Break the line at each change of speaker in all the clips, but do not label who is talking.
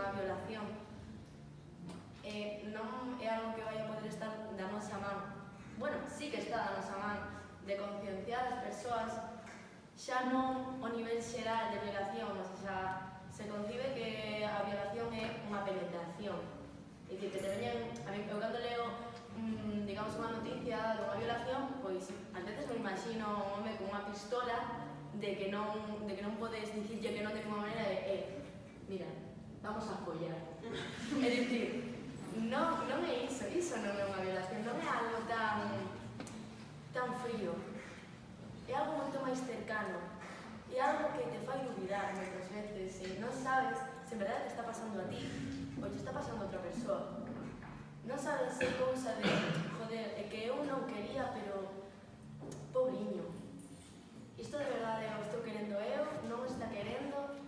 unha violación non é algo que vai a poder estar da nosa man. Bueno, sí que está da nosa man de concienciar as persoas xa non o nivel xeral de violación, o sea, se concibe que a violación é unha penetración. É dicir, que te veñen, eu cando leo, digamos, unha noticia dunha violación, pois, ás veces me imagino un home con unha pistola de que non podes dicirlle que non de ninguna maneira de, mira, vamos a follar. É dicir, non é iso non é unha violación, non é algo tan frío. É algo moito máis cercano. É algo que te fai dubidar moitas veces, e non sabes se en verdade te está pasando a ti ou te está pasando a outra persoa. Non sabes se é cousa de, joder, é que eu non quería, pero pobriño. Isto de verdade o estou querendo eu, non o está querendo.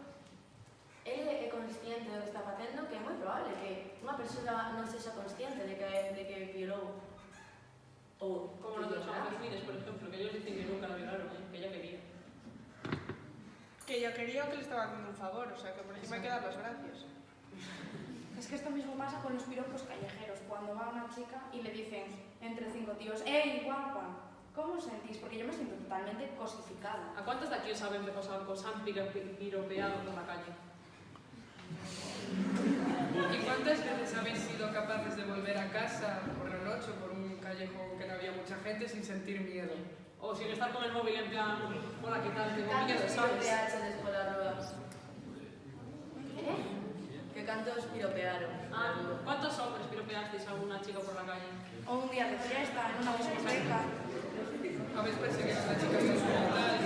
Ele é consciente do que está facendo, que é moi probable que unha persoa non sexa consciente de que violou. Ou
como los Ángeles Mides, por ejemplo, que ellos dicen que nunca la violaron, que ella quería.
Que ella quería o que le estaba haciendo un favor, o sea que por encima hay que dar las gracias.
Es que esto mismo pasa con los piropos callejeros, cuando va una chica y le dicen entre 5 tíos, ¡Ey, guapa! ¿Cómo os sentís? Porque yo me siento totalmente cosificada.
¿A cuántos de aquí os saben que os han piropeado por la calle?
¿Y cuántas veces habéis sido capaces de volver a casa por la noche o por un callejón que no había mucha gente sin sentir miedo?
O sin estar con el móvil en plan, hola, ¿qué tal? Tengo miedo,
Cantos
¿sabes?
piropeaches pola rúa? Que cantos piropearon?
¿Cuántos hombres piropeasteis a una chica por la calle?
O un día de fiesta, en una discoteca.
¿Habéis perseguido a la chica hasta su hogar?